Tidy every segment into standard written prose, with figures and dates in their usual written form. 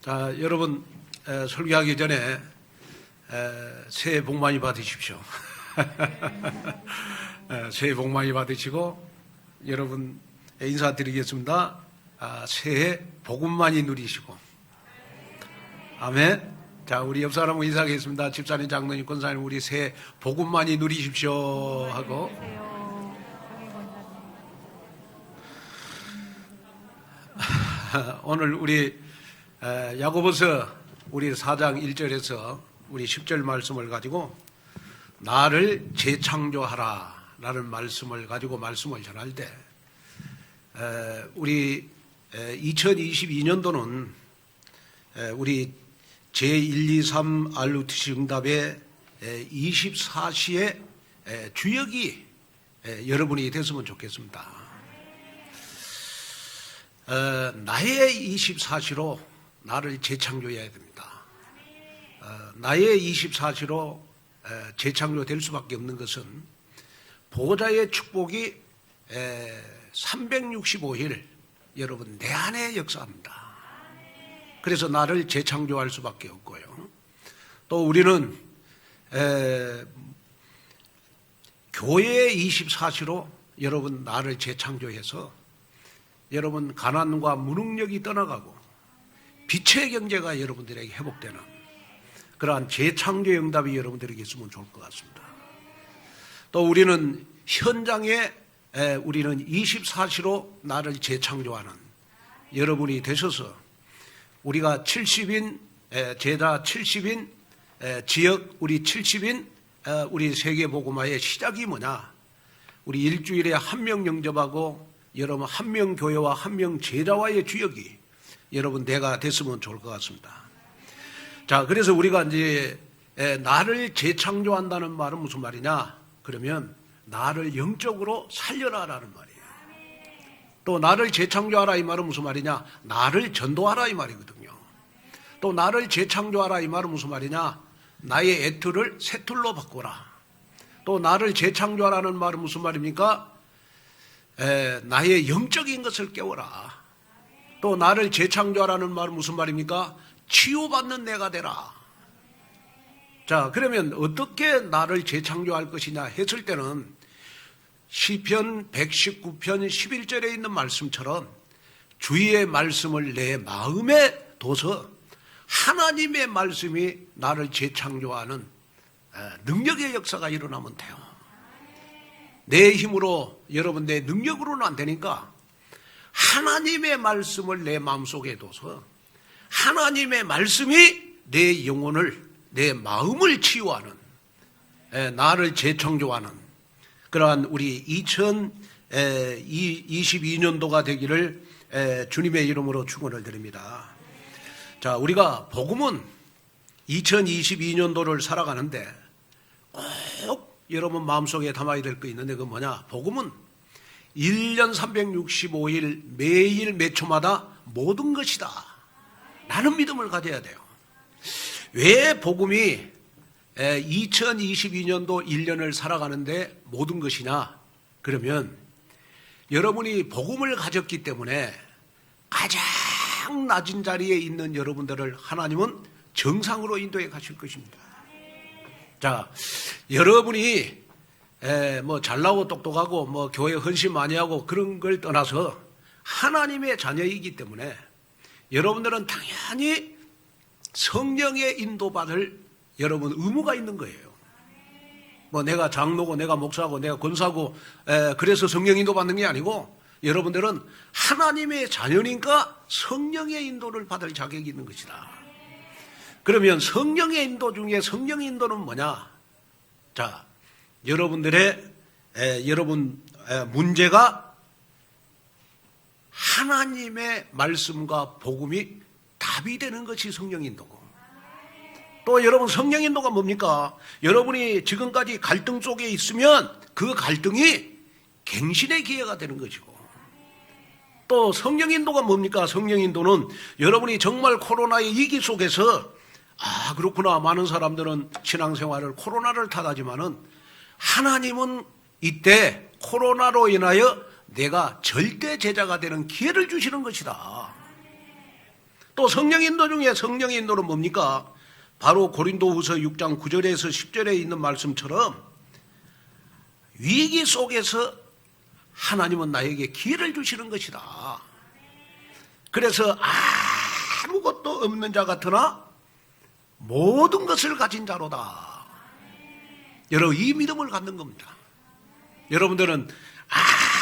자, 여러분 설교하기 전에 새해 복 많이 받으십시오. 새해 복 많이 받으시고 여러분 인사드리겠습니다. 새해 복음 많이 누리시고 아멘. 자, 우리 옆 사람하고 인사하겠습니다. 집사님, 장로님, 권사님, 우리 새해 복음 많이 누리십시오 하고. 오늘 우리 야고보서 우리 4장 1절에서 우리 10절 말씀을 가지고 나를 재창조하라 라는 말씀을 가지고 말씀을 전할 때 우리 2022년도는 우리 제123 RUTC 응답의 24시의 주역이 여러분이 됐으면 좋겠습니다. 나의 24시로 나를 재창조해야 됩니다. 나의 24시로 재창조될 수밖에 없는 것은 보호자의 축복이 365일 여러분 내 안에 역사합니다. 그래서 나를 재창조할 수밖에 없고요. 또 우리는 교회의 24시로 여러분 나를 재창조해서 여러분 가난과 무능력이 떠나가고 빛의 경제가 여러분들에게 회복되는 그러한 재창조 응답이 여러분들에게 있으면 좋을 것 같습니다. 또 우리는 현장에 우리는 24시로 나를 재창조하는 여러분이 되셔서 우리가 70인 제자 70인 지역 우리 70인 우리 세계복음화의 시작이 뭐냐? 우리 일주일에 한 명 영접하고 여러분 한 명 교회와 한 명 제자와의 주역이 여러분 내가 됐으면 좋을 것 같습니다. 자, 그래서 우리가 이제 나를 재창조한다는 말은 무슨 말이냐? 그러면 나를 영적으로 살려라라는 말이에요. 또 나를 재창조하라 이 말은 무슨 말이냐? 나를 전도하라 이 말이거든요. 또 나를 재창조하라 이 말은 무슨 말이냐? 나의 애틀을 새 틀로 바꾸라. 또 나를 재창조하라는 말은 무슨 말입니까? 나의 영적인 것을 깨워라. 또 나를 재창조하라는 말은 무슨 말입니까? 치유받는 내가 되라. 자, 그러면 어떻게 나를 재창조할 것이냐 했을 때는 시편 119편 11절에 있는 말씀처럼 주의 말씀을 내 마음에 둬서 하나님의 말씀이 나를 재창조하는 능력의 역사가 일어나면 돼요. 내 힘으로 여러분 내 능력으로는 안 되니까 하나님의 말씀을 내 마음속에 둬서 하나님의 말씀이 내 영혼을 내 마음을 치유하는 나를 재창조하는 그러한 우리 2022년도가 되기를 주님의 이름으로 축원을 드립니다. 자, 우리가 복음은 2022년도를 살아가는데 꼭 여러분 마음속에 담아야 될 거 있는데 그건 뭐냐? 복음은 1년 365일 매일 몇 초마다 모든 것이다 라는 믿음을 가져야 돼요. 왜 복음이 2022년도 1년을 살아가는데 모든 것이냐? 그러면 여러분이 복음을 가졌기 때문에 가장 낮은 자리에 있는 여러분들을 하나님은 정상으로 인도해 가실 것입니다. 자, 여러분이 뭐 잘나고 똑똑하고 뭐 교회 헌신 많이 하고 그런 걸 떠나서 하나님의 자녀이기 때문에 여러분들은 당연히 성령의 인도받을 여러분 의무가 있는 거예요. 뭐 내가 장로고 내가 목사고 내가 권사고 그래서 성령 인도받는 게 아니고 여러분들은 하나님의 자녀니까 성령의 인도를 받을 자격이 있는 것이다. 그러면 성령의 인도 중에 성령의 인도는 뭐냐? 자, 여러분들의 여러분 문제가 하나님의 말씀과 복음이 답이 되는 것이 성령 인도고 또 여러분 성령 인도가 뭡니까? 여러분이 지금까지 갈등 속에 있으면 그 갈등이 갱신의 기회가 되는 것이고 또 성령 인도가 뭡니까? 성령 인도는 여러분이 정말 코로나의 위기 속에서 그렇구나. 많은 사람들은 신앙생활을 코로나를 탓하지만은 하나님은 이때 코로나로 인하여 내가 절대 제자가 되는 기회를 주시는 것이다. 또 성령 인도 중에 성령 인도는 뭡니까? 바로 고린도후서 6장 9절에서 10절에 있는 말씀처럼 위기 속에서 하나님은 나에게 기회를 주시는 것이다. 그래서 아무것도 없는 자 같으나 모든 것을 가진 자로다. 여러분, 이 믿음을 갖는 겁니다. 여러분들은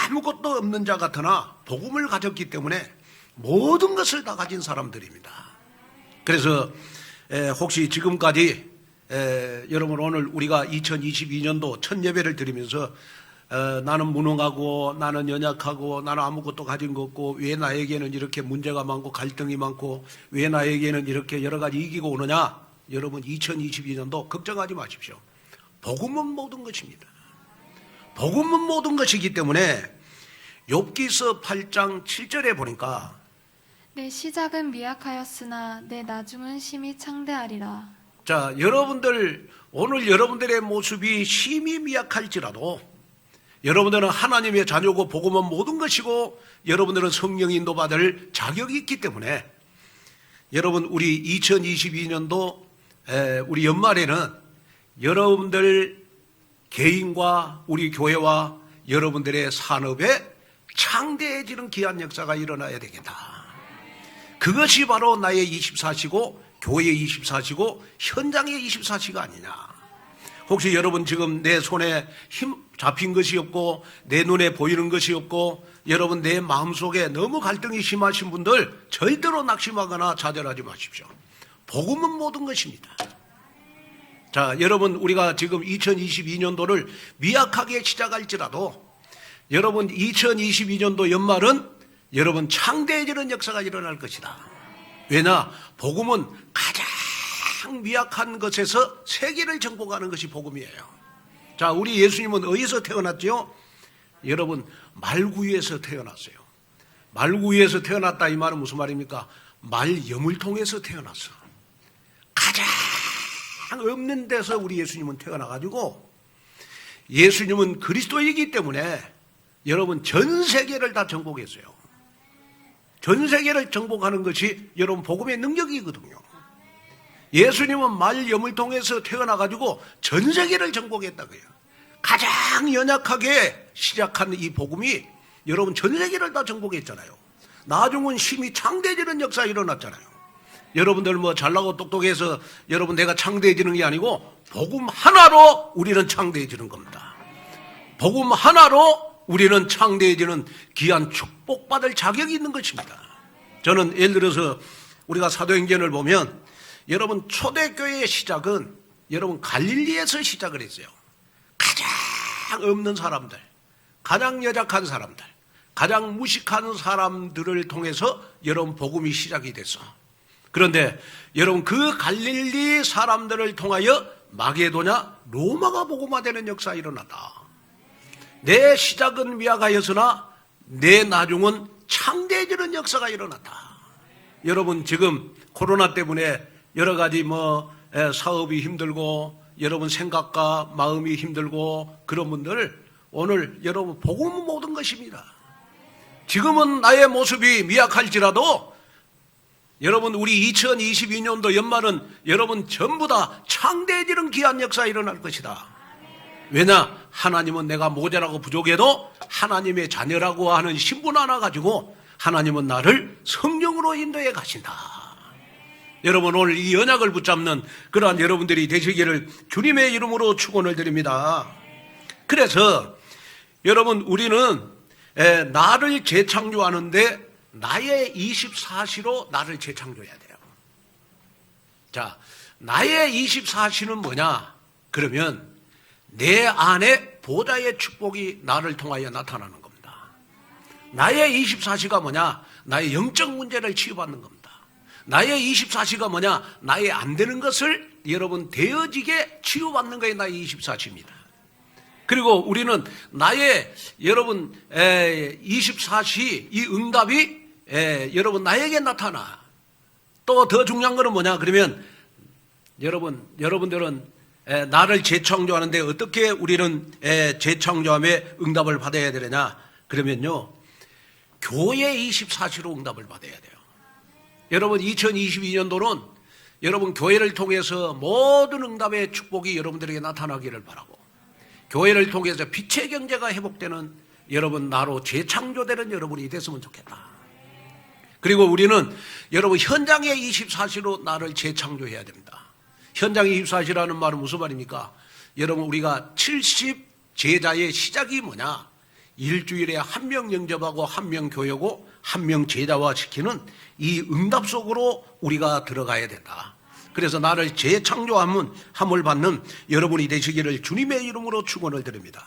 아무것도 없는 자 같으나 복음을 가졌기 때문에 모든 것을 다 가진 사람들입니다. 그래서 혹시 지금까지 여러분, 오늘 우리가 2022년도 첫 예배를 드리면서 나는 무능하고 나는 연약하고 나는 아무것도 가진 거 없고 왜 나에게는 이렇게 문제가 많고 갈등이 많고 왜 나에게는 이렇게 여러 가지 이기고 오느냐. 여러분, 2022년도 걱정하지 마십시오. 복음은 모든 것입니다. 복음은 모든 것이기 때문에 욥기서 8장 7절에 보니까 내 시작은 미약하였으나 내 나중은 심히 창대하리라. 자, 여러분들, 오늘 여러분들의 모습이 심히 미약할지라도 여러분들은 하나님의 자녀고 복음은 모든 것이고 여러분들은 성령 인도받을 자격이 있기 때문에 여러분, 우리 2022년도 우리 연말에는 여러분들 개인과 우리 교회와 여러분들의 산업에 창대해지는 귀한 역사가 일어나야 되겠다. 그것이 바로 나의 24시고 교회의 24시고 현장의 24시가 아니냐. 혹시 여러분 지금 내 손에 힘 잡힌 것이 없고 내 눈에 보이는 것이 없고 여러분 내 마음속에 너무 갈등이 심하신 분들 절대로 낙심하거나 좌절하지 마십시오. 복음은 모든 것입니다. 자, 여러분, 우리가 지금 2022년도를 미약하게 시작할지라도 여러분 2022년도 연말은 여러분 창대해지는 역사가 일어날 것이다. 왜냐? 복음은 가장 미약한 것에서 세계를 정복하는 것이 복음이에요. 자, 우리 예수님은 어디서 태어났죠? 여러분, 말구유에서 태어났어요. 말구유에서 태어났다 이 말은 무슨 말입니까? 말염을 통해서 태어났어. 가장 없는 데서 우리 예수님은 태어나가지고 예수님은 그리스도이기 때문에 여러분 전 세계를 다 정복했어요. 전 세계를 정복하는 것이 여러분 복음의 능력이거든요. 예수님은 말염을 통해서 태어나가지고 전 세계를 정복했다고요. 가장 연약하게 시작한 이 복음이 여러분 전 세계를 다 정복했잖아요. 나중은 심히 창대해지는 역사가 일어났잖아요. 여러분들 뭐 잘나고 똑똑해서 여러분 내가 창대해지는 게 아니고 복음 하나로 우리는 창대해지는 겁니다. 복음 하나로 우리는 창대해지는 귀한 축복받을 자격이 있는 것입니다. 저는 예를 들어서 우리가 사도행전을 보면 여러분 초대교회의 시작은 여러분 갈릴리에서 시작을 했어요. 가장 없는 사람들, 가장 연약한 사람들, 가장 무식한 사람들을 통해서 여러분 복음이 시작이 됐어. 그런데 여러분 그 갈릴리 사람들을 통하여 마게도냐 로마가 복음화되는 역사가 일어났다. 내 시작은 미약하였으나 내 나중은 창대해지는 역사가 일어났다. 여러분 지금 코로나 때문에 여러 가지 사업이 힘들고 여러분 생각과 마음이 힘들고 그런 분들 오늘 여러분 복음은 모든 것입니다. 지금은 나의 모습이 미약할지라도 여러분 우리 2022년도 연말은 여러분 전부 다 창대해지는 귀한 역사가 일어날 것이다. 왜냐? 하나님은 내가 모자라고 부족해도 하나님의 자녀라고 하는 신분 하나 가지고 하나님은 나를 성령으로 인도해 가신다. 여러분 오늘 이 언약을 붙잡는 그러한 여러분들이 되시기를 주님의 이름으로 축원을 드립니다. 그래서 여러분 우리는 나를 재창조하는데 나의 24시로 나를 재창조해야 돼요. 자, 나의 24시는 뭐냐? 그러면 내 안에 보좌의 축복이 나를 통하여 나타나는 겁니다. 나의 24시가 뭐냐? 나의 영적 문제를 치유받는 겁니다. 나의 24시가 뭐냐? 나의 안 되는 것을 여러분 되어지게 치유받는 것이 나의 24시입니다. 그리고 우리는 나의 여러분 24시 이 응답이 여러분 나에게 나타나. 또 더 중요한 것은 뭐냐? 그러면 여러분들은 나를 재창조하는데 어떻게 우리는 재창조함에 응답을 받아야 되느냐? 그러면요 교회 24시로 응답을 받아야 돼요. 여러분 2022년도는 여러분 교회를 통해서 모든 응답의 축복이 여러분들에게 나타나기를 바라고, 교회를 통해서 빛의 경제가 회복되는 여러분, 나로 재창조되는 여러분이 됐으면 좋겠다. 그리고 우리는 여러분 현장의 24시로 나를 재창조해야 됩니다. 현장의 24시라는 말은 무슨 말입니까? 여러분 우리가 70 제자의 시작이 뭐냐? 일주일에 한 명 영접하고 한 명 교회고 한 명 제자화 시키는 이 응답 속으로 우리가 들어가야 된다. 그래서 나를 재창조함을 받는 여러분이 되시기를 주님의 이름으로 축원을 드립니다.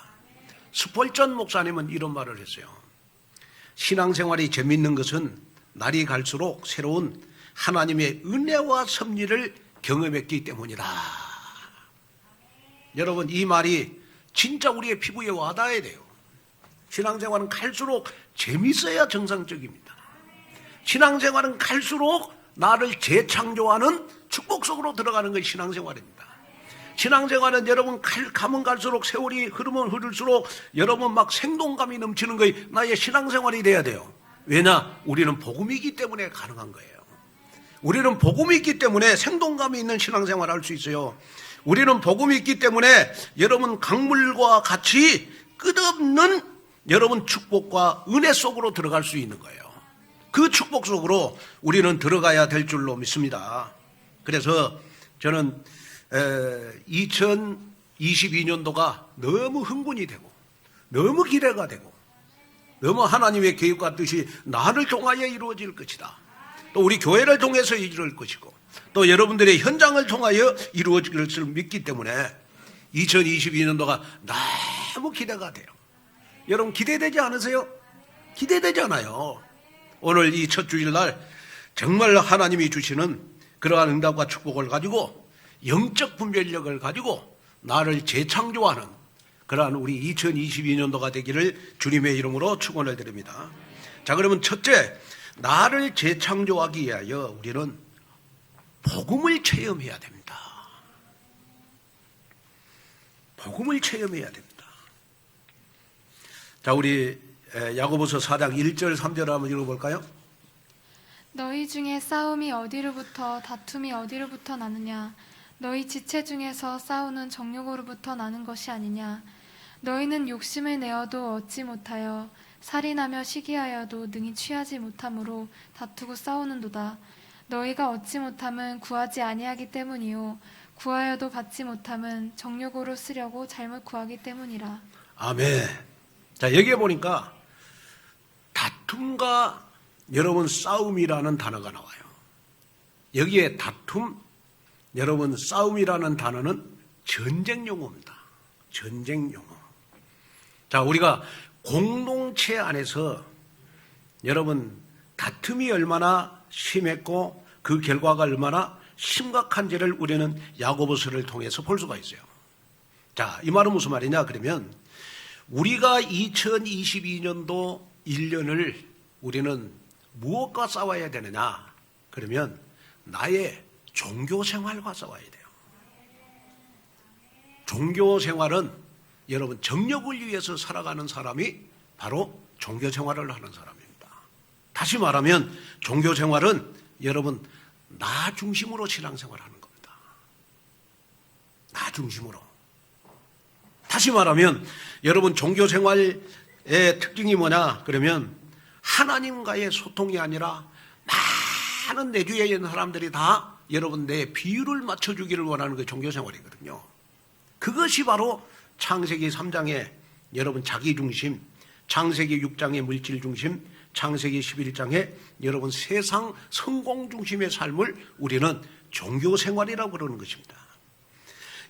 스폴전 목사님은 이런 말을 했어요. 신앙생활이 재밌는 것은 날이 갈수록 새로운 하나님의 은혜와 섭리를 경험했기 때문이다. 여러분 이 말이 진짜 우리의 피부에 와닿아야 돼요. 신앙생활은 갈수록 재밌어야 정상적입니다. 신앙생활은 갈수록 나를 재창조하는 축복 속으로 들어가는 것이 신앙생활입니다. 신앙생활은 여러분 가면 갈수록, 세월이 흐르면 흐를수록 여러분 막 생동감이 넘치는 것이 나의 신앙생활이 돼야 돼요. 왜냐? 우리는 복음이기 때문에 가능한 거예요. 우리는 복음이 있기 때문에 생동감이 있는 신앙생활을 할 수 있어요. 우리는 복음이 있기 때문에 여러분 강물과 같이 끝없는 여러분 축복과 은혜 속으로 들어갈 수 있는 거예요. 그 축복 속으로 우리는 들어가야 될 줄로 믿습니다. 그래서 저는 2022년도가 너무 흥분이 되고 너무 기대가 되고 너무 하나님의 계획과 뜻이 나를 통하여 이루어질 것이다. 또 우리 교회를 통해서 이루어질 것이고 또 여러분들의 현장을 통하여 이루어질 것을 믿기 때문에 2022년도가 너무 기대가 돼요. 여러분 기대되지 않으세요? 기대되지 않아요. 오늘 이 첫 주일날 정말 하나님이 주시는 그러한 응답과 축복을 가지고 영적 분별력을 가지고 나를 재창조하는 그러한 우리 2022년도가 되기를 주님의 이름으로 축원을 드립니다. 자, 그러면 첫째, 나를 재창조하기 위하여 우리는 복음을 체험해야 됩니다. 복음을 체험해야 됩니다. 자, 우리 야고보서 4장 1절 3절 한번 읽어볼까요? 너희 중에 싸움이 어디로부터 다툼이 어디로부터 나느냐? 너희 지체 중에서 싸우는 정욕으로부터 나는 것이 아니냐? 너희는 욕심을 내어도 얻지 못하여 살인하며 시기하여도 능히 취하지 못함으로 다투고 싸우는도다. 너희가 얻지 못함은 구하지 아니하기 때문이요 구하여도 받지 못함은 정욕으로 쓰려고 잘못 구하기 때문이라. 아멘. 자, 여기에 보니까 다툼과 여러분 싸움이라는 단어가 나와요. 여기에 다툼, 여러분 싸움이라는 단어는 전쟁 용어입니다. 전쟁 용어. 자, 우리가 공동체 안에서 여러분 다툼이 얼마나 심했고 그 결과가 얼마나 심각한지를 우리는 야고보서를 통해서 볼 수가 있어요. 자, 이 말은 무슨 말이냐 그러면 우리가 2022년도 1년을 우리는 무엇과 싸워야 되느냐 그러면 나의 종교생활과 싸워야 돼요. 종교생활은 여러분 정력을 위해서 살아가는 사람이 바로 종교생활을 하는 사람입니다. 다시 말하면 종교생활은 여러분 나 중심으로 신앙생활하는 겁니다. 나 중심으로. 다시 말하면 여러분 종교생활의 특징이 뭐냐 그러면 하나님과의 소통이 아니라 많은 내 주위에 있는 사람들이 다 여러분 내 비율을 맞춰주기를 원하는 그 종교생활이거든요. 그것이 바로 창세기 3장의 여러분 자기중심, 창세기 6장의 물질중심, 창세기 11장의 여러분 세상 성공중심의 삶을 우리는 종교생활이라고 그러는 것입니다.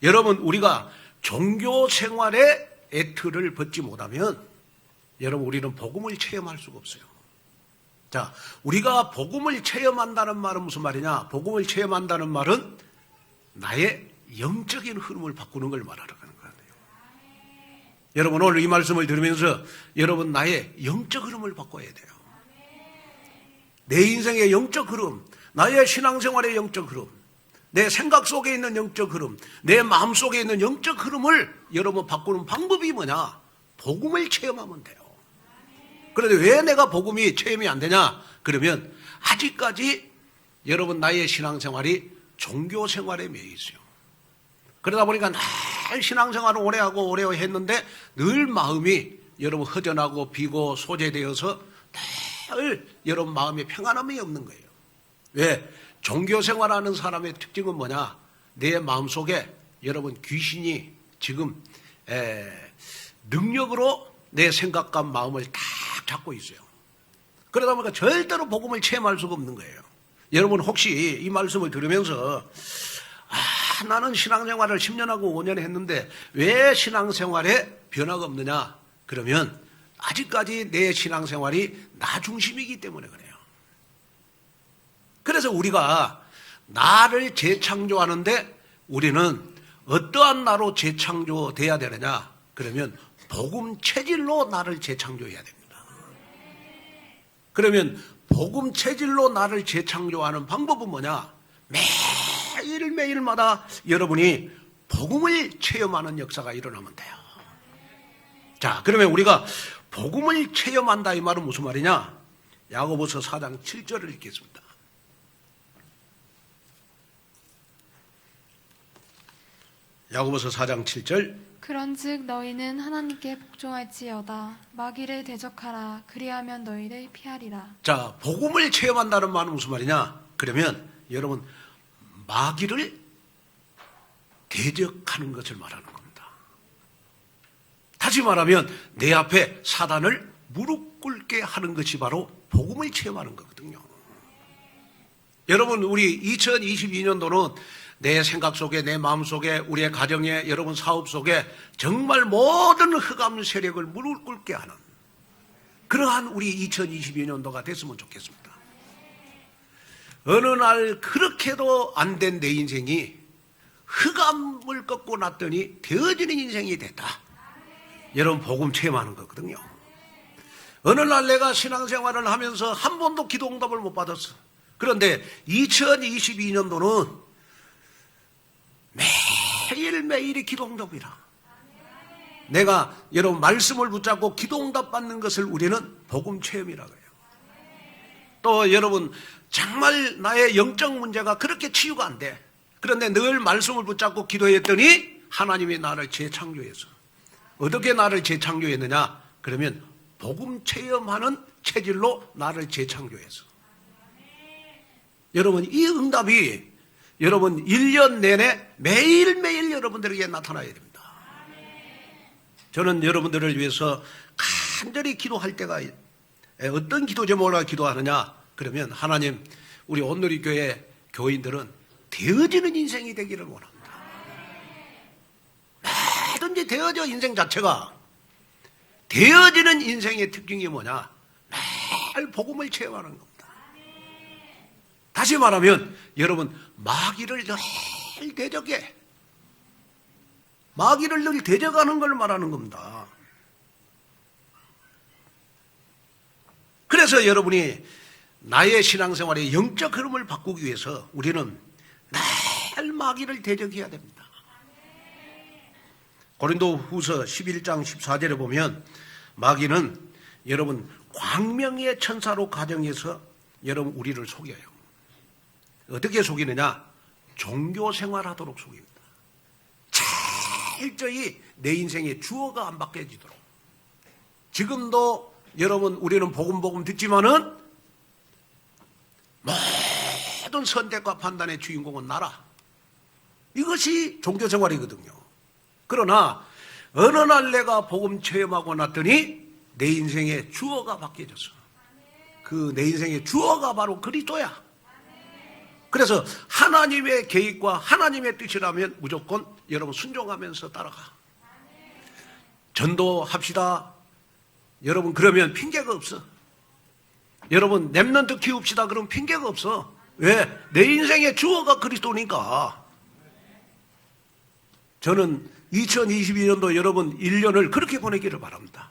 여러분 우리가 종교생활의 애틀을 벗지 못하면 여러분 우리는 복음을 체험할 수가 없어요. 자, 우리가 복음을 체험한다는 말은 무슨 말이냐? 복음을 체험한다는 말은 나의 영적인 흐름을 바꾸는 걸 말하는 거예요. 여러분 오늘 이 말씀을 들으면서 여러분 나의 영적 흐름을 바꿔야 돼요. 내 인생의 영적 흐름, 나의 신앙생활의 영적 흐름, 내 생각 속에 있는 영적 흐름, 내 마음 속에 있는 영적 흐름을 여러분 바꾸는 방법이 뭐냐? 복음을 체험하면 돼요. 그런데 왜 내가 복음이 체험이 안 되냐? 그러면 아직까지 여러분 나의 신앙생활이 종교생활에 매여 있어요. 그러다 보니까 늘 신앙생활을 오래 하고 오래 했는데 늘 마음이 여러분 허전하고 비고 소재되어서 늘 여러분 마음에 평안함이 없는 거예요. 왜? 종교생활하는 사람의 특징은 뭐냐? 내 마음속에 여러분 귀신이 지금 능력으로 내 생각과 마음을 딱 잡고 있어요. 그러다 보니까 절대로 복음을 체험할 수가 없는 거예요. 여러분 혹시 이 말씀을 들으면서 나는 신앙생활을 10년하고 5년 했는데 왜 신앙생활에 변화가 없느냐? 그러면 아직까지 내 신앙생활이 나 중심이기 때문에 그래요. 그래서 우리가 나를 재창조하는데 우리는 어떠한 나로 재창조돼야 되느냐? 그러면 복음 체질로 나를 재창조해야 됩니다. 그러면 복음 체질로 나를 재창조하는 방법은 뭐냐? 매일매일마다 여러분이 복음을 체험하는 역사가 일어나면 돼요. 자, 그러면 우리가 복음을 체험한다 이 말은 무슨 말이냐? 야고보서 4장 7절을 읽겠습니다. 야고보서 4장 7절. 그런즉 너희는 하나님께 복종할지어다. 마귀를 대적하라. 그리하면 너희를 피하리라. 자, 복음을 체험한다는 말은 무슨 말이냐? 그러면 여러분 마귀를 대적하는 것을 말하는 겁니다. 다시 말하면 내 앞에 사단을 무릎 꿇게 하는 것이 바로 복음을 체험하는 거거든요. 여러분 우리 2022년도는 내 생각 속에 내 마음 속에 우리의 가정에 여러분 사업 속에 정말 모든 흑암 세력을 무릎 꿇게 하는 그러한 우리 2022년도가 됐으면 좋겠습니다. 어느 날 그렇게도 안 된 내 인생이 흑암을 꺾고 났더니 되어지는 인생이 됐다. 여러분 복음 체험하는 거거든요. 어느 날 내가 신앙생활을 하면서 한 번도 기도 응답을 못 받았어. 그런데 2022년도는 매일매일이 기도 응답이라. 내가 여러분 말씀을 붙잡고 기도 응답 받는 것을 우리는 복음 체험이라고 해요. 또 여러분 정말 나의 영적 문제가 그렇게 치유가 안 돼. 그런데 늘 말씀을 붙잡고 기도했더니 하나님이 나를 재창조해서 어떻게 나를 재창조했느냐? 그러면 복음 체험하는 체질로 나를 재창조해서 여러분 이 응답이 여러분 1년 내내 매일매일 여러분들에게 나타나야 됩니다. 저는 여러분들을 위해서 간절히 기도할 때가 어떤 기도 제목으로 기도하느냐? 그러면 하나님 우리 온누리 교회 교인들은 되어지는 인생이 되기를 원합니다. 뭐든지 되어져 인생 자체가 되어지는 인생의 특징이 뭐냐? 매일 복음을 체험하는 겁니다. 다시 말하면 여러분 마귀를 늘 대적해. 마귀를 늘 대적하는 걸 말하는 겁니다. 그래서 여러분이 나의 신앙생활의 영적 흐름을 바꾸기 위해서 우리는 늘 마귀를 대적해야 됩니다. 고린도후서 11장 14절에 보면 마귀는 여러분 광명의 천사로 가정해서 여러분 우리를 속여요. 어떻게 속이느냐? 종교생활하도록 속입니다. 철저히 내 인생의 주어가 안 바뀌어지도록. 지금도 여러분 우리는 복음 듣지만은 모든 선택과 판단의 주인공은 나라. 이것이 종교생활이거든요. 그러나 어느 날 내가 복음 체험하고 났더니 내 인생의 주어가 바뀌어졌어. 그 내 인생의 주어가 바로 그리스도야. 그래서 하나님의 계획과 하나님의 뜻이라면 무조건 여러분 순종하면서 따라가. 전도합시다. 여러분 그러면 핑계가 없어. 여러분 렘넌트 키웁시다. 그러면 핑계가 없어. 왜? 내 인생의 주어가 그리스도니까. 저는 2022년도 여러분 1년을 그렇게 보내기를 바랍니다.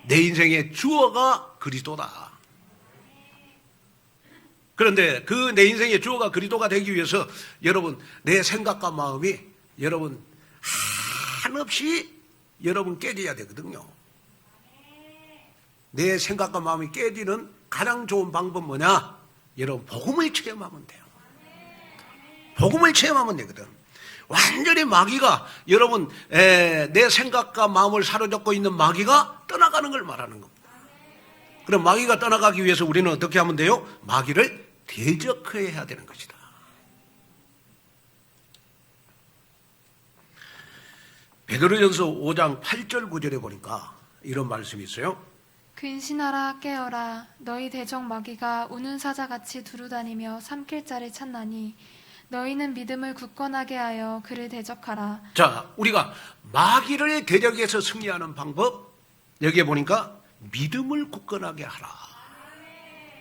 내 인생의 주어가 그리스도다. 그런데 그 내 인생의 주어가 그리스도가 되기 위해서 여러분 내 생각과 마음이 여러분 한없이 여러분 깨져야 되거든요. 내 생각과 마음이 깨지는 가장 좋은 방법 뭐냐? 여러분 복음을 체험하면 돼요. 복음을 체험하면 되거든. 완전히 마귀가 여러분 내 생각과 마음을 사로잡고 있는 마귀가 떠나가는 걸 말하는 겁니다. 그럼 마귀가 떠나가기 위해서 우리는 어떻게 하면 돼요? 마귀를 대적해야 되는 것이다. 베드로전서 5장 8절 9절에 보니까 이런 말씀이 있어요. 근신하라 깨어라 너희 대적 마귀가 우는 사자같이 두루다니며 삼킬 자를 찾나니 너희는 믿음을 굳건하게 하여 그를 대적하라. 자, 우리가 마귀를 대적해서 승리하는 방법 여기에 보니까 믿음을 굳건하게 하라.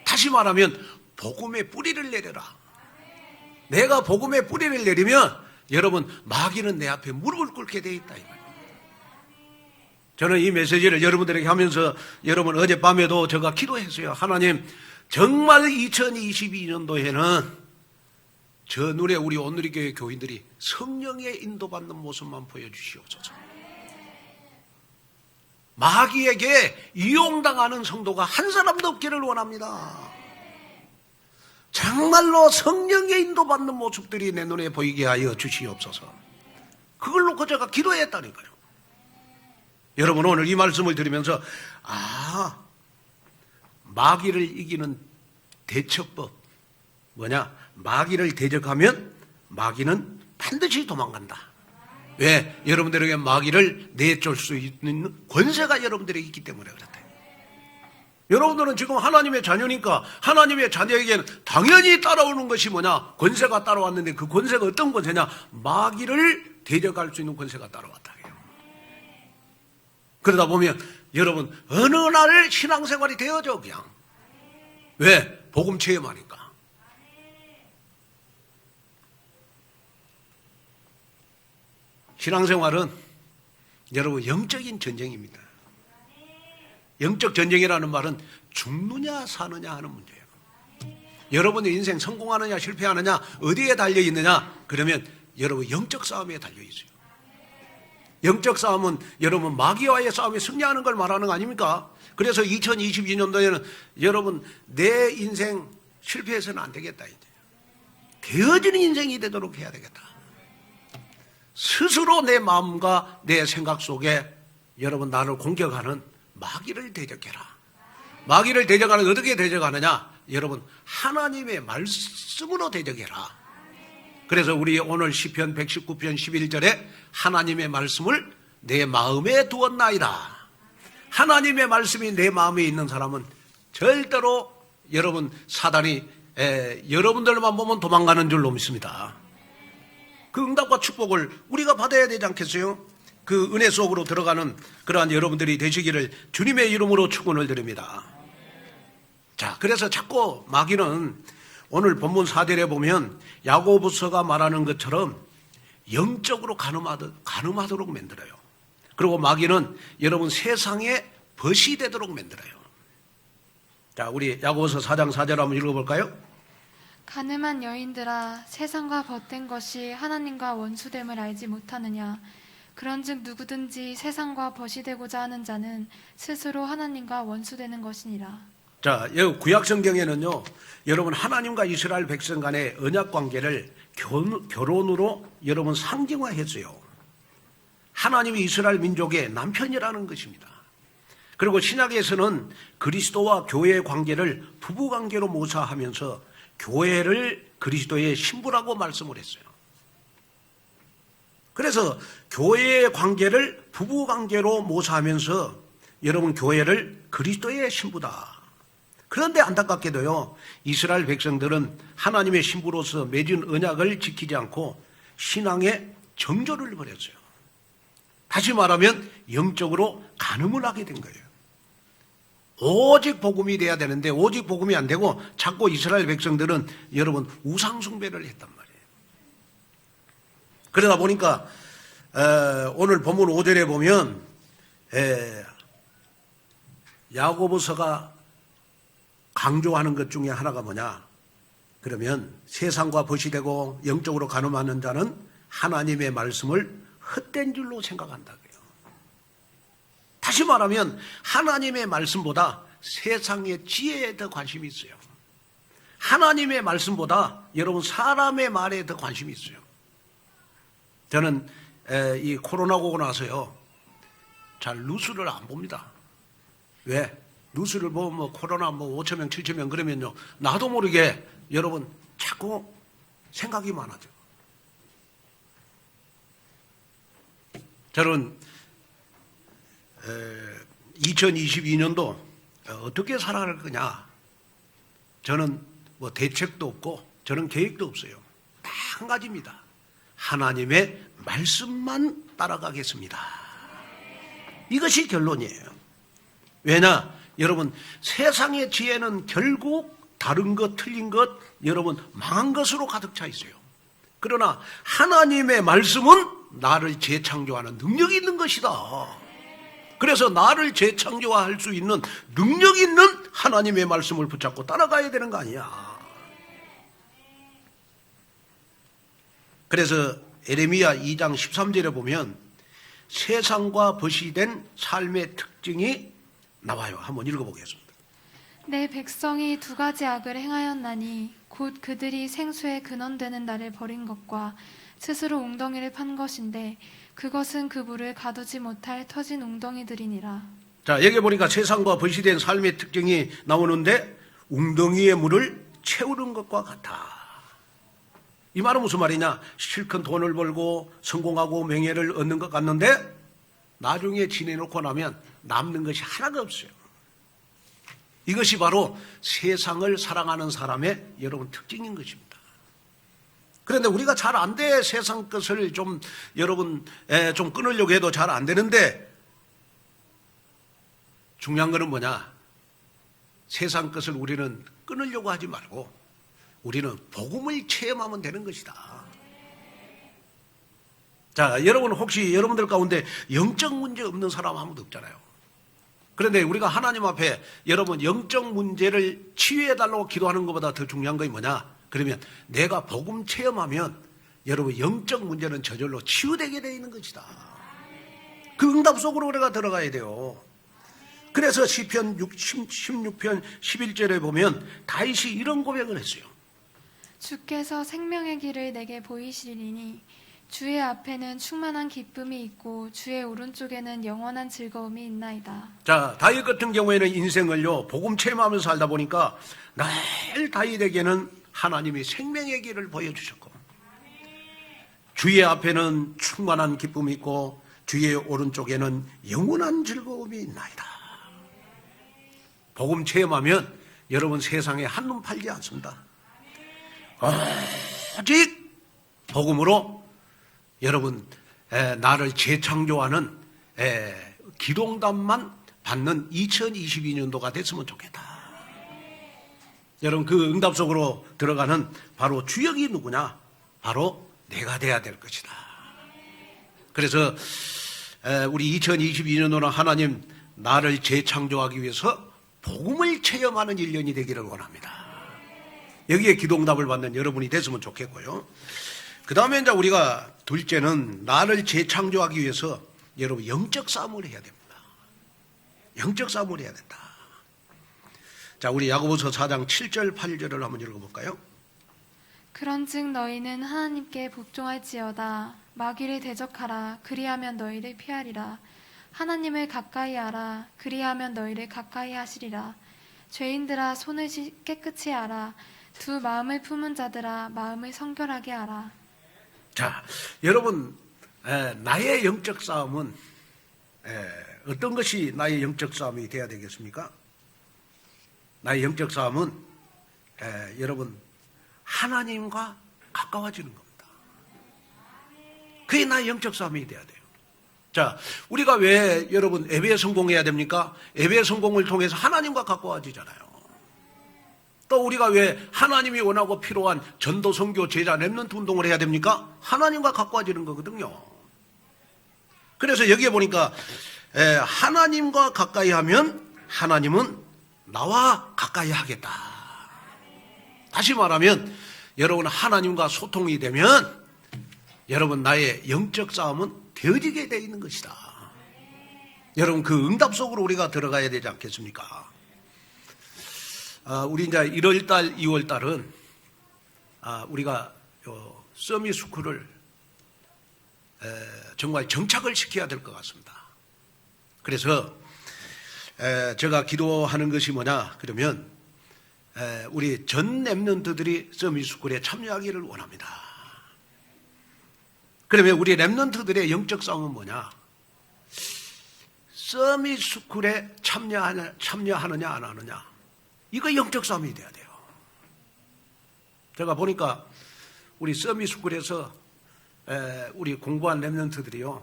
다시 말하면 복음의 뿌리를 내려라. 내가 복음의 뿌리를 내리면 여러분 마귀는 내 앞에 무릎을 꿇게 돼 있다 이 말이에요. 저는 이 메시지를 여러분들에게 하면서 여러분 어젯밤에도 제가 기도했어요. 하나님 정말 2022년도에는 저 눈에 우리 온누리교회 교인들이 성령의 인도받는 모습만 보여주시옵소서. 마귀에게 이용당하는 성도가 한 사람도 없기를 원합니다. 정말로 성령의 인도받는 모습들이 내 눈에 보이게 하여 주시옵소서. 그걸 놓고 제가 기도했다니까요. 여러분 오늘 이 말씀을 들으면서 마귀를 이기는 대처법 뭐냐? 마귀를 대적하면 마귀는 반드시 도망간다. 왜? 여러분들에게 마귀를 내쫓을 수 있는 권세가 여러분들에게 있기 때문에 그렇다. 여러분들은 지금 하나님의 자녀니까 하나님의 자녀에게는 당연히 따라오는 것이 뭐냐? 권세가 따라왔는데 그 권세가 어떤 권세냐? 마귀를 대적할 수 있는 권세가 따라왔다. 그러다 보면 여러분 어느 날 신앙생활이 되어져 그냥. 왜? 복음 체험하니까. 신앙생활은 여러분 영적인 전쟁입니다. 영적 전쟁이라는 말은 죽느냐 사느냐 하는 문제예요. 여러분의 인생 성공하느냐 실패하느냐 어디에 달려있느냐 그러면 여러분 영적 싸움에 달려있어요. 영적 싸움은 여러분 마귀와의 싸움에 승리하는 걸 말하는 거 아닙니까? 그래서 2022년도에는 여러분 내 인생 실패해서는 안 되겠다. 이제 되어지는 인생이 되도록 해야 되겠다. 스스로 내 마음과 내 생각 속에 여러분 나를 공격하는 마귀를 대적해라. 마귀를 대적하는 어떻게 대적하느냐? 여러분 하나님의 말씀으로 대적해라. 그래서 우리 오늘 시편 119편 11절에 하나님의 말씀을 내 마음에 두었나이다. 하나님의 말씀이 내 마음에 있는 사람은 절대로 여러분 사단이 여러분들만 보면 도망가는 줄로 믿습니다. 그 응답과 축복을 우리가 받아야 되지 않겠어요? 그 은혜 속으로 들어가는 그러한 여러분들이 되시기를 주님의 이름으로 축원을 드립니다. 자, 그래서 자꾸 마귀는 오늘 본문 4절에 보면 야고보서가 말하는 것처럼 영적으로 가늠하도록 만들어요. 그리고 마귀는 여러분 세상에 벗이 되도록 만들어요. 자, 우리 야고보서 4장 4절 한번 읽어볼까요? 가늠한 여인들아 세상과 벗된 것이 하나님과 원수됨을 알지 못하느냐. 그런즉 누구든지 세상과 벗이 되고자 하는 자는 스스로 하나님과 원수되는 것이니라. 자, 여기 구약 성경에는요, 여러분 하나님과 이스라엘 백성 간의 언약 관계를 결혼으로 여러분 상징화했어요. 하나님이 이스라엘 민족의 남편이라는 것입니다. 그리고 신약에서는 그리스도와 교회의 관계를 부부 관계로 묘사하면서 교회를 그리스도의 신부라고 말씀을 했어요. 그래서 교회의 관계를 부부 관계로 묘사하면서 여러분 교회를 그리스도의 신부다. 그런데 안타깝게도요, 이스라엘 백성들은 하나님의 신부로서 맺은 언약을 지키지 않고 신앙의 정조를 벌였어요. 다시 말하면 영적으로 간음을 하게 된 거예요. 오직 복음이 돼야 되는데 오직 복음이 안 되고 자꾸 이스라엘 백성들은 여러분 우상 숭배를 했단 말이에요. 그러다 보니까 오늘 본문 5절에 보면 야고보서가 강조하는 것 중에 하나가 뭐냐? 그러면 세상과 벗이 되고 영적으로 간음하는 자는 하나님의 말씀을 헛된 줄로 생각한다고요. 다시 말하면 하나님의 말씀보다 세상의 지혜에 더 관심이 있어요. 하나님의 말씀보다 여러분 사람의 말에 더 관심이 있어요. 저는 이 코로나가 오고 나서요, 잘 뉴스를 안 봅니다. 왜? 뉴스를 보면 뭐 코로나 뭐 5천 명, 7천 명 그러면요, 나도 모르게 여러분 자꾸 생각이 많아져. 저는 2022년도 어떻게 살아갈 거냐? 저는 뭐 대책도 없고 저는 계획도 없어요. 딱 한 가지입니다. 하나님의 말씀만 따라가겠습니다. 이것이 결론이에요. 왜냐? 여러분, 세상의 지혜는 결국 다른 것, 틀린 것, 여러분 망한 것으로 가득 차 있어요. 그러나 하나님의 말씀은 나를 재창조하는 능력이 있는 것이다. 그래서 나를 재창조할 수 있는 능력 있는 하나님의 말씀을 붙잡고 따라가야 되는 거 아니야. 그래서 에레미야 2장 13절에 보면 세상과 벗이된 삶의 특징이 나와요. 한번 읽어보겠습니다. 내 백성이 두 가지 악을 행하였나니 곧 그들이 생수의 근원되는 날을 버린 것과 스스로 웅덩이를 판 것인데 그것은 그 물을 가두지 못할 터진 웅덩이들이니라. 자, 여기 보니까 세상과 벗이된 삶의 특징이 나오는데 웅덩이의 물을 채우는 것과 같아. 이 말은 무슨 말이냐? 실컷 돈을 벌고 성공하고 명예를 얻는 것 같는데 나중에 지내놓고 나면 남는 것이 하나가 없어요. 이것이 바로 세상을 사랑하는 사람의 여러분 특징인 것입니다. 그런데 우리가 잘 안 돼. 세상 것을 좀 여러분 좀 끊으려고 해도 잘 안 되는데 중요한 거는 뭐냐? 세상 것을 우리는 끊으려고 하지 말고 우리는 복음을 체험하면 되는 것이다. 자, 여러분 혹시 여러분들 가운데 영적 문제 없는 사람 아무도 없잖아요. 그런데 우리가 하나님 앞에 여러분 영적 문제를 치유해달라고 기도하는 것보다 더 중요한 것이 뭐냐? 그러면 내가 복음 체험하면 여러분 영적 문제는 저절로 치유되게 되어 있는 것이다. 그 응답 속으로 우리가 들어가야 돼요. 그래서 시편 16편 11절에 보면 다윗이 이런 고백을 했어요. 주께서 생명의 길을 내게 보이시리니 주의 앞에는 충만한 기쁨이 있고 주의 오른쪽에는 영원한 즐거움이 있나이다. 자, 다윗 같은 경우에는 인생을요 복음 체험하면서 살다 보니까 늘 다윗에게는 하나님이 생명의 길을 보여주셨고 주의 앞에는 충만한 기쁨이 있고 주의 오른쪽에는 영원한 즐거움이 있나이다. 복음 체험하면 여러분 세상에 한눈 팔지 않습니다. 오직 복음으로 여러분 나를 재창조하는 기도응답만 받는 2022년도가 됐으면 좋겠다. 여러분 그 응답 속으로 들어가는 바로 주역이 누구냐? 바로 내가 돼야 될 것이다. 그래서 우리 2022년도는 하나님 나를 재창조하기 위해서 복음을 체험하는 1년이 되기를 원합니다. 여기에 기도응답을 받는 여러분이 됐으면 좋겠고요. 그 다음에 이제 우리가 둘째는 나를 재창조하기 위해서 여러분 영적 싸움을 해야 됩니다. 영적 싸움을 해야 된다. 자, 우리 야고보서 4장 7절 8절을 한번 읽어볼까요? 그런즉 너희는 하나님께 복종할지어다. 마귀를 대적하라. 그리하면 너희를 피하리라. 하나님을 가까이 하라. 그리하면 너희를 가까이 하시리라. 죄인들아 손을 깨끗이 하라. 두 마음을 품은 자들아 마음을 성결하게 하라. 자, 여러분 나의 영적 싸움은 어떤 것이 나의 영적 싸움이 돼야 되겠습니까? 나의 영적 싸움은 여러분 하나님과 가까워지는 겁니다. 그게 나의 영적 싸움이 돼야 돼요. 자, 우리가 왜 여러분 예배에 성공해야 됩니까? 예배의 성공을 통해서 하나님과 가까워지잖아요. 또 우리가 왜 하나님이 원하고 필요한 전도, 선교, 제자, 렘넌트 운동을 해야 됩니까? 하나님과 가까워지는 거거든요. 그래서 여기에 보니까 하나님과 가까이 하면 하나님은 나와 가까이 하겠다. 다시 말하면 여러분 하나님과 소통이 되면 여러분 나의 영적 싸움은 되어지게 되어 있는 것이다. 여러분 그 응답 속으로 우리가 들어가야 되지 않겠습니까? 우리 이제 1월달, 2월달은 우리가 서밋스쿨을 정말 정착을 시켜야 될 것 같습니다. 그래서 제가 기도하는 것이 뭐냐 그러면 우리 전 랩런트들이 서밋스쿨에 참여하기를 원합니다. 그러면 우리 랩런트들의 영적 싸움은 뭐냐? 서밋스쿨에 참여하느냐 안 하느냐, 이거 영적 싸움이 돼야 돼요. 제가 보니까 우리 서밋스쿨에서 우리 공부한 랩런트들이요,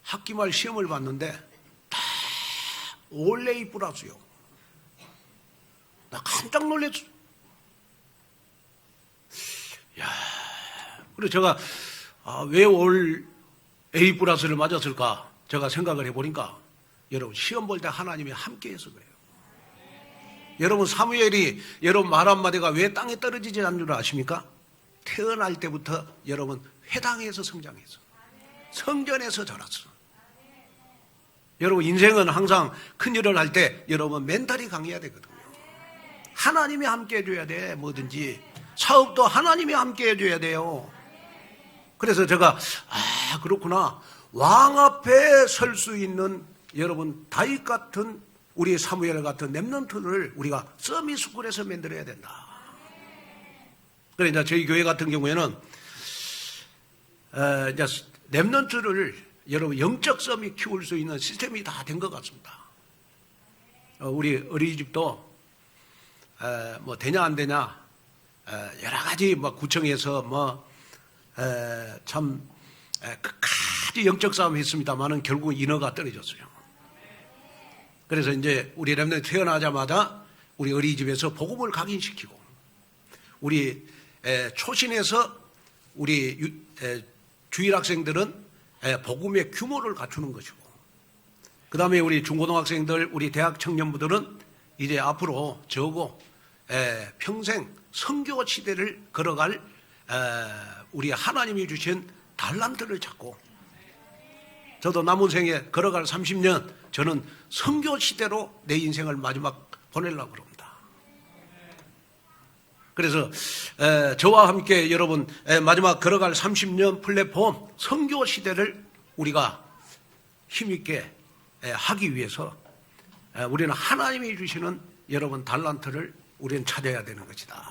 학기말 시험을 봤는데 다 올 A 플러스요. 나 깜짝 놀랐어. 야, 그래서 제가 왜 올 A 플러스를 맞았을까? 제가 생각을 해보니까 여러분 시험 볼 때 하나님이 함께해서 그래요. 여러분 사무엘이 여러분 말 한마디가 왜 땅에 떨어지지 않는 줄 아십니까? 태어날 때부터 여러분 회당에서 성장했어. 성전에서 자랐어. 여러분 인생은 항상 큰일을 할 때 여러분 멘탈이 강해야 되거든요. 하나님이 함께 해줘야 돼. 뭐든지 사업도 하나님이 함께 해줘야 돼요. 그래서 제가 그렇구나, 왕 앞에 설 수 있는 여러분 다윗 같은 우리 사무엘 같은 랩런트를 우리가 서밋스쿨에서 만들어야 된다. 그래서 저희 교회 같은 경우에는 이제 랩런트를 여러분 영적 서밋 키울 수 있는 시스템이 다 된 것 같습니다. 우리 어린이집도 뭐 되냐 안 되냐 여러 가지 뭐 구청에서 참 끝까지 영적 싸움을 했습니다만은 결국 인허가 떨어졌어요. 그래서 이제 우리 랩런트 태어나자마자 우리 어린이집에서 복음을 각인시키고, 우리 초신에서 우리 주일 학생들은 복음의 규모를 갖추는 것이고, 그 다음에 우리 중고등학생들, 우리 대학 청년부들은 이제 앞으로 저고 평생 선교 시대를 걸어갈 우리 하나님이 주신 달란트를 찾고, 저도 남은 생에 걸어갈 30년 저는 선교 시대로 내 인생을 마지막 보내려고 합니다. 그래서 저와 함께 여러분 마지막 걸어갈 30년 플랫폼 선교 시대를 우리가 힘있게 하기 위해서 우리는 하나님이 주시는 여러분 달란트를 우리는 찾아야 되는 것이다.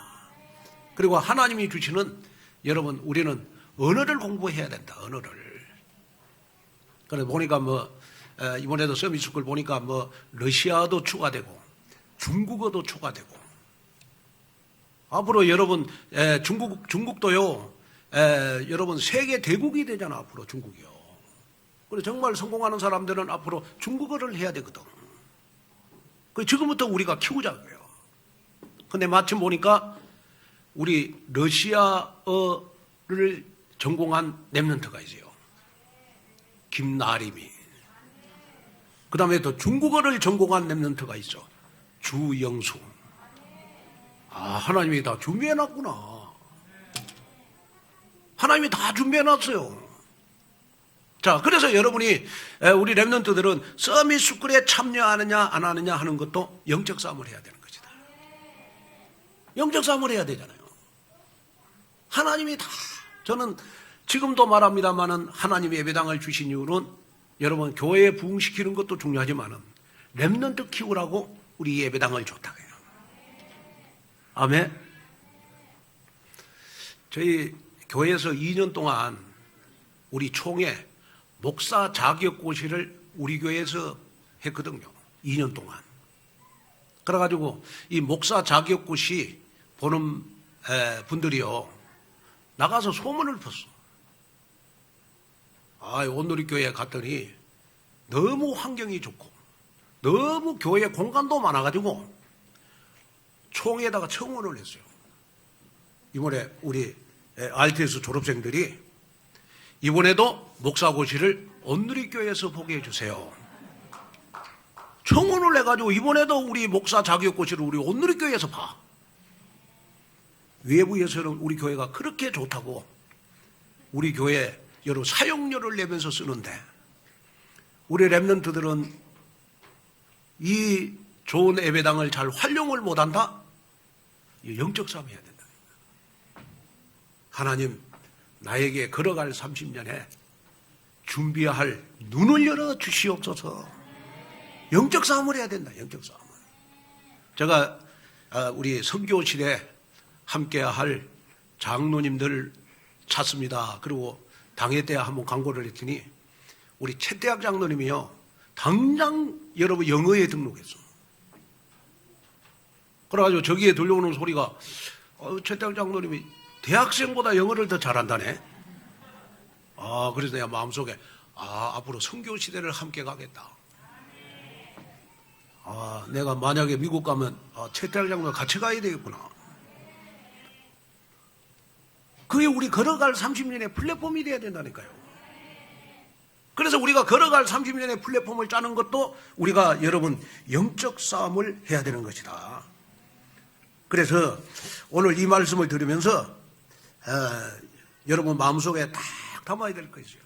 그리고 하나님이 주시는 여러분 우리는 언어를 공부해야 된다. 언어를. 그래서 보니까 이번에도 서밋스쿨 보니까 러시아도 추가되고 중국어도 추가되고, 앞으로 여러분 중국도요 여러분 세계 대국이 되잖아. 앞으로 중국이요. 그래서 정말 성공하는 사람들은 앞으로 중국어를 해야 되거든. 지금부터 우리가 키우자고요. 근데 마침 보니까 우리 러시아어를 전공한 랩런트가 있어요. 김나림이. 그 다음에 또 중국어를 전공한 랩런트가 있어. 주영수. 하나님이 다 준비해놨구나. 하나님이 다 준비해놨어요. 자, 그래서 여러분이 우리 랩런트들은 서밋스쿨에 참여하느냐 안 하느냐 하는 것도 영적 싸움을 해야 되는 것이다. 영적 싸움을 해야 되잖아요. 하나님이 다, 저는 지금도 말합니다만은 하나님이 예배당을 주신 이유는 여러분 교회에 부흥시키는 것도 중요하지만은 랩런트 키우라고 우리 예배당을 줬다고 해요. 아멘. 저희 교회에서 2년 동안 우리 총회 목사 자격고시를 우리 교회에서 했거든요. 2년 동안. 그래가지고 이 목사 자격고시 보는 분들이요 나가서 소문을 폈어. 온누리교회에 갔더니 너무 환경이 좋고 너무 교회 공간도 많아가지고 총회에다가 청원을 했어요. 이번에 우리 RTS 졸업생들이 이번에도 목사고시를 온누리교회에서 보게 해주세요. 청원을 해가지고 이번에도 우리 목사 자격고시를 우리 온누리교회에서 봐. 외부에서는 우리 교회가 그렇게 좋다고 우리 교회 여러 사용료를 내면서 쓰는데, 우리 랩런트들은 이 좋은 예배당을 잘 활용을 못한다? 영적 싸움 해야 된다. 하나님, 나에게 걸어갈 30년에 준비할 눈을 열어 주시옵소서. 영적 싸움을 해야 된다. 영적 싸움을. 제가 우리 선교실에 함께할 장로님들 찾습니다. 그리고 당회 때 한번 광고를 했더니 우리 최대학 장로님이요, 당장 여러분 영어에 등록했어. 그래가지고 저기에 들려오는 소리가 최대학 장로님이 대학생보다 영어를 더 잘한다네. 그래서 내가 마음속에 앞으로 선교 시대를 함께 가겠다. 내가 만약에 미국 가면 최대학 장로 같이 가야 되겠구나. 그게 우리 걸어갈 30년의 플랫폼이 돼야 된다니까요. 그래서 우리가 걸어갈 30년의 플랫폼을 짜는 것도 우리가 여러분 영적 싸움을 해야 되는 것이다. 그래서 오늘 이 말씀을 들으면서 여러분 마음속에 딱 담아야 될 것이죠.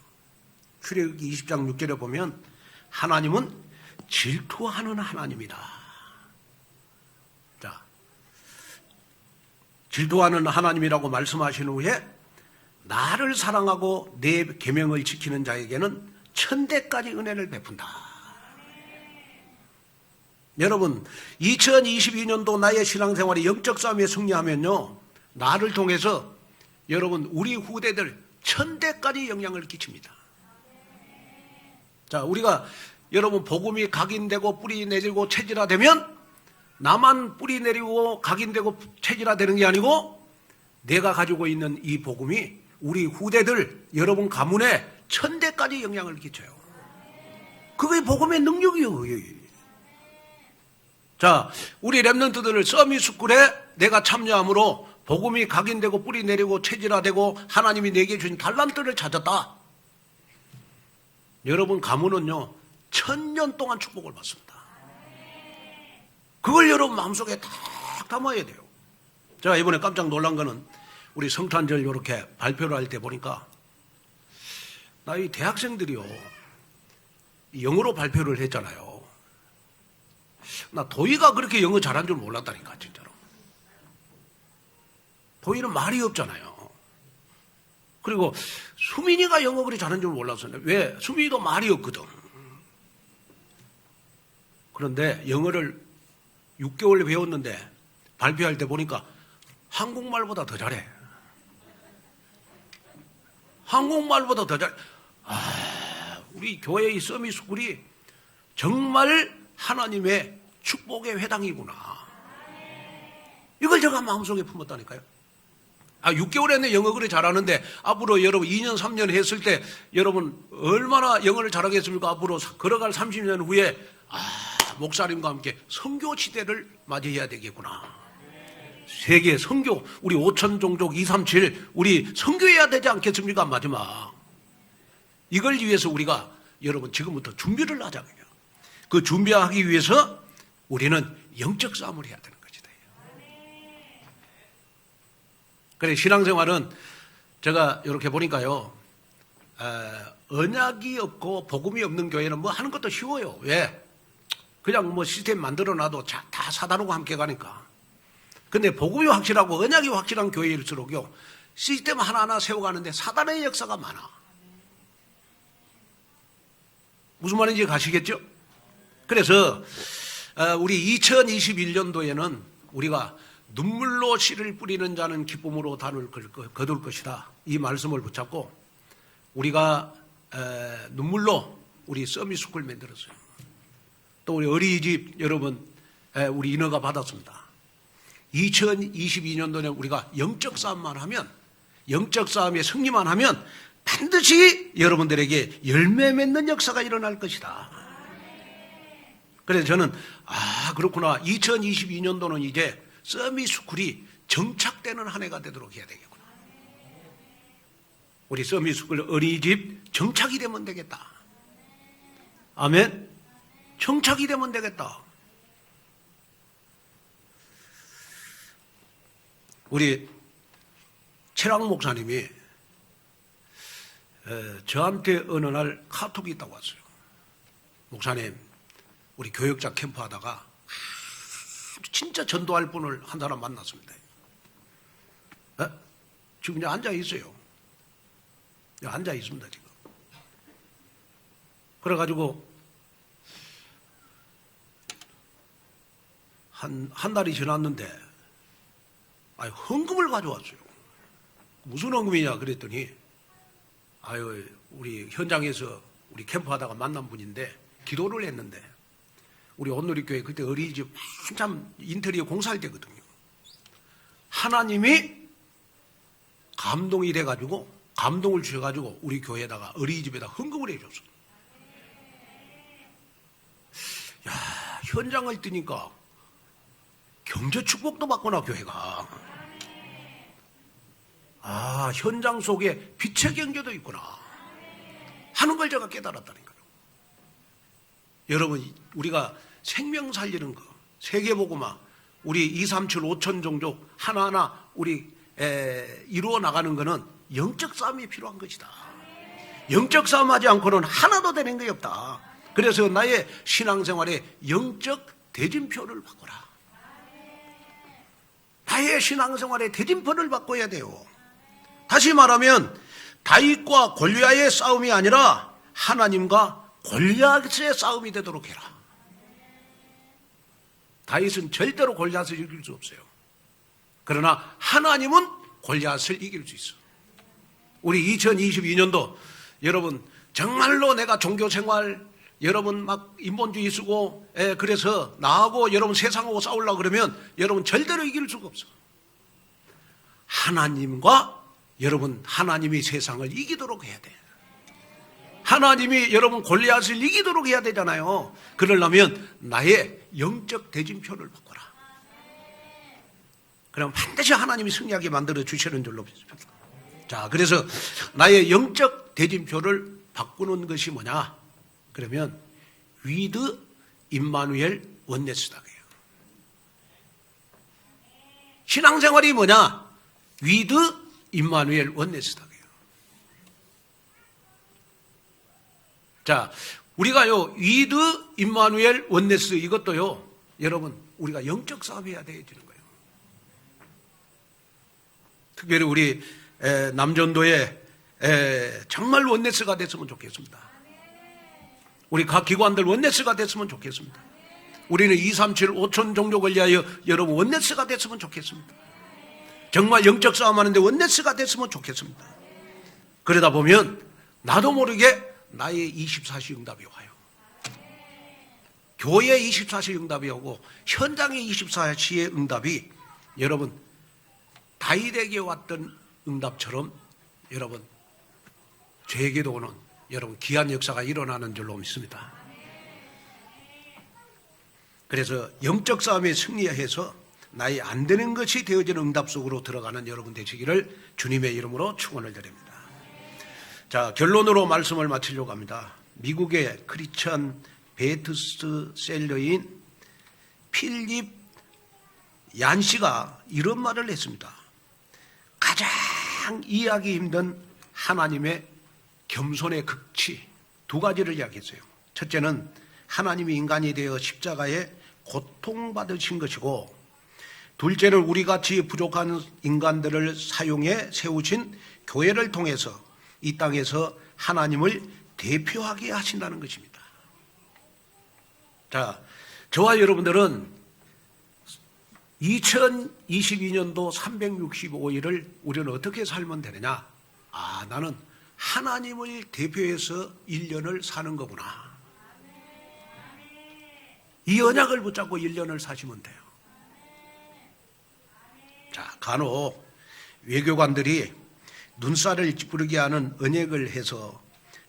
출애굽기 20장 6절에 보면 하나님은 질투하는 하나님이다. 자, 질투하는 하나님이라고 말씀하신 후에 나를 사랑하고 내 계명을 지키는 자에게는 천대까지 은혜를 베푼다. 여러분 2022년도 나의 신앙생활이 영적 싸움에 승리하면요, 나를 통해서 여러분 우리 후대들 천대까지 영향을 끼칩니다. 자, 우리가 여러분 복음이 각인되고 뿌리 내리고 체질화되면 나만 뿌리 내리고 각인되고 체질화되는 게 아니고 내가 가지고 있는 이 복음이 우리 후대들 여러분 가문에 천대까지 영향을 끼쳐요. 그게 복음의 능력이에요. 자, 우리 렘넌트들을 서밋스쿨에 내가 참여함으로 복음이 각인되고 뿌리 내리고 체질화되고 하나님이 내게 주신 달란트를 찾았다. 여러분 가문은요 1000년 동안 축복을 받습니다. 그걸 여러분 마음속에 딱 담아야 돼요. 제가 이번에 깜짝 놀란 거는 우리 성탄절 이렇게 발표를 할 때 보니까 나 이 대학생들이요 영어로 발표를 했잖아요. 나 도희가 그렇게 영어 잘한 줄 몰랐다니까 진짜로. 도희는 말이 없잖아요. 그리고 수민이가 영어 그리 잘한 줄 몰랐어요. 왜? 수민이도 말이 없거든. 그런데 영어를 6개월 배웠는데 발표할 때 보니까 한국말보다 더 잘해. 한국말보다 더 잘해. 우리 교회의 서밋스쿨이 정말 하나님의 축복의 회당이구나. 이걸 제가 마음속에 품었다니까요. 6개월 했네 영어 그리 잘하는데 앞으로 여러분 2년 3년 했을 때 여러분 얼마나 영어를 잘하겠습니까? 앞으로 걸어갈 30년 후에 목사님과 함께 선교 시대를 맞이해야 되겠구나. 세계 선교, 우리 5천 종족 237 우리 선교해야 되지 않겠습니까? 마지막 이걸 위해서 우리가 여러분 지금부터 준비를 하자고요. 그 준비하기 위해서 우리는 영적 싸움을 해야 되는 것이다. 그래 신앙생활은 제가 이렇게 보니까요, 언약이 없고 복음이 없는 교회는 뭐 하는 것도 쉬워요. 왜? 그냥 뭐 시스템 만들어놔도 다 사다르고 함께 가니까. 근데 복음이 확실하고 언약이 확실한 교회일수록요 시스템 하나하나 세워가는데 사단의 역사가 많아. 무슨 말인지 가시겠죠? 그래서 우리 2021년도에는 우리가 눈물로 씨를 뿌리는 자는 기쁨으로 단을 거둘 것이다. 이 말씀을 붙잡고 우리가 눈물로 우리 서밋스쿨 만들었어요. 또 우리 어린이집 여러분 우리 인허가 받았습니다. 2022년도에 우리가 영적 싸움만 하면, 영적 싸움의 승리만 하면 반드시 여러분들에게 열매 맺는 역사가 일어날 것이다. 그래서 저는 그렇구나. 2022년도는 이제 서밋스쿨이 정착되는 한 해가 되도록 해야 되겠구나. 우리 서밋스쿨 어린이집 정착이 되면 되겠다. 아멘. 정착이 되면 되겠다. 우리 최락 목사님이 저한테 어느 날 카톡이 있다고 왔어요. 목사님, 우리 교역자 캠프 하다가 진짜 전도할 분을 한 사람 만났습니다. 지금 이제 앉아 있어요. 앉아 있습니다, 지금. 그래가지고 한 달이 지났는데 헌금을 가져왔어요. 무슨 헌금이냐 그랬더니 우리 현장에서 우리 캠프하다가 만난 분인데 기도를 했는데 우리 온누리교회 그때 어린이집 한참 인테리어 공사할 때거든요. 하나님이 감동이 돼가지고 감동을 주셔가지고 우리 교회에다가 어린이집에다 헌금을 해줬어. 야, 현장을 뜨니까 경제 축복도 받구나 교회가. 현장 속에 빛의 경제도 있구나 하는 걸 제가 깨달았다니까요. 여러분, 우리가 생명 살리는 거, 세계복음화, 우리 237, 5천 종족 하나하나 우리 이루어 나가는 거는 영적 싸움이 필요한 것이다. 영적 싸움하지 않고는 하나도 되는 게 없다. 그래서 나의 신앙생활에 영적 대진표를 바꿔라. 나의 신앙생활에 대진표를 바꿔야 돼요. 다시 말하면 다윗과 골리앗의 싸움이 아니라 하나님과 골리앗의 싸움이 되도록 해라. 다윗은 절대로 골리앗을 이길 수 없어요. 그러나 하나님은 골리앗을 이길 수 있어. 우리 2022년도 여러분 정말로 내가 종교생활 여러분 막 인본주의 쓰고 그래서 나하고 여러분 세상하고 싸우려고 그러면 여러분 절대로 이길 수가 없어. 하나님과 여러분 하나님이 세상을 이기도록 해야 돼. 하나님이 여러분 골리앗을 이기도록 해야 되잖아요. 그러려면 나의 영적 대진표를 바꿔라. 그럼 반드시 하나님이 승리하게 만들어 주시는 줄로 믿습니다. 자, 그래서 나의 영적 대진표를 바꾸는 것이 뭐냐? 그러면 위드 임마누엘 원네스닥이에요. 신앙생활이 뭐냐? 위드 임마누엘 원네스닥이에요. 자, 우리가요 위드 임마누엘 원네스 이것도요 여러분 우리가 영적 싸움해야 되는 거예요. 특별히 우리 남전도에 정말 원네스가 됐으면 좋겠습니다. 우리 각 기관들 원네스가 됐으면 좋겠습니다. 우리는 237, 5천 종족을 위하여 여러분 원네스가 됐으면 좋겠습니다. 정말 영적 싸움하는데 원네스가 됐으면 좋겠습니다. 그러다 보면 나도 모르게 나의 24시 응답이 와요. 교회 24시 응답이 오고 현장의 24시의 응답이 여러분 다윗에게 왔던 응답처럼 여러분 저에게도 오는 여러분 귀한 역사가 일어나는 줄로 믿습니다. 그래서 영적 싸움에 승리해서 나의 안 되는 것이 되어지는 응답 속으로 들어가는 여러분 되시기를 주님의 이름으로 축원을 드립니다. 자, 결론으로 말씀을 마치려고 합니다. 미국의 크리스천 베스트셀러인 필립 얀 씨가 이런 말을 했습니다. 가장 이해하기 힘든 하나님의 겸손의 극치 두 가지를 이야기했어요. 첫째는 하나님이 인간이 되어 십자가에 고통받으신 것이고, 둘째는 우리같이 부족한 인간들을 사용해 세우신 교회를 통해서 이 땅에서 하나님을 대표하게 하신다는 것입니다. 자, 저와 여러분들은 2022년도 365일을 우리는 어떻게 살면 되느냐? 나는 하나님을 대표해서 1년을 사는 거구나. 이 언약을 붙잡고 1년을 사시면 돼요. 자, 간혹 외교관들이 눈살을 찌푸리게 하는 언약을 해서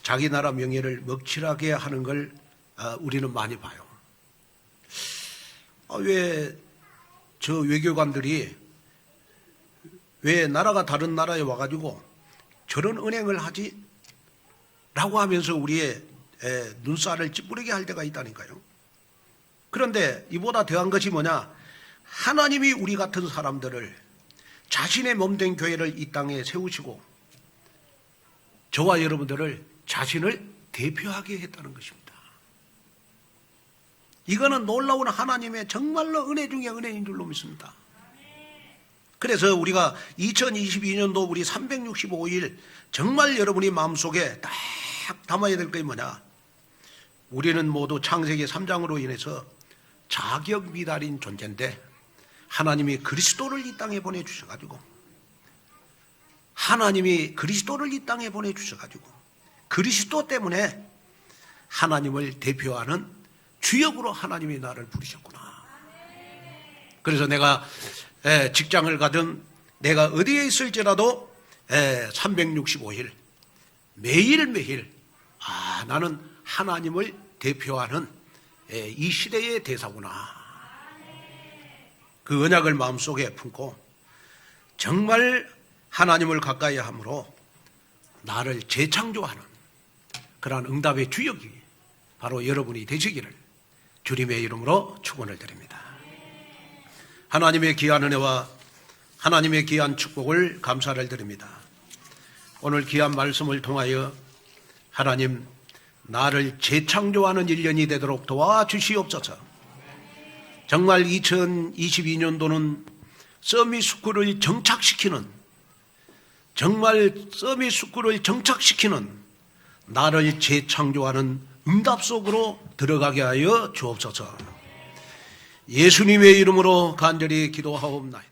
자기 나라 명예를 먹칠하게 하는 걸 우리는 많이 봐요. 왜 저 외교관들이 왜 나라가 다른 나라에 와가지고 저런 은행을 하지? 라고 하면서 우리의 눈살을 찌푸리게 할 때가 있다니까요. 그런데 이보다 더한 것이 뭐냐? 하나님이 우리 같은 사람들을 자신의 몸된 교회를 이 땅에 세우시고 저와 여러분들을 자신을 대표하게 했다는 것입니다. 이거는 놀라운 하나님의 정말로 은혜 중에 은혜인 줄로 믿습니다. 그래서 우리가 2022년도 우리 365일 정말 여러분이 마음속에 딱 담아야 될 게 뭐냐? 우리는 모두 창세기 3장으로 인해서 자격 미달인 존재인데 하나님이 그리스도를 이 땅에 보내주셔가지고 그리스도 때문에 하나님을 대표하는 주역으로 하나님이 나를 부르셨구나. 그래서 내가 직장을 가든 내가 어디에 있을지라도 365일 매일매일 나는 하나님을 대표하는 이 시대의 대사구나. 그 언약을 마음속에 품고 정말 하나님을 가까이 함으로 나를 재창조하는 그러한 응답의 주역이 바로 여러분이 되시기를 주님의 이름으로 축원을 드립니다. 하나님의 귀한 은혜와 하나님의 귀한 축복을 감사를 드립니다. 오늘 귀한 말씀을 통하여 하나님 나를 재창조하는 1년이 되도록 도와주시옵소서. 정말 2022년도는 서밋스쿨을 정착시키는 나를 재창조하는 응답 속으로 들어가게 하여 주옵소서. 예수님의 이름으로 간절히 기도하옵나이다.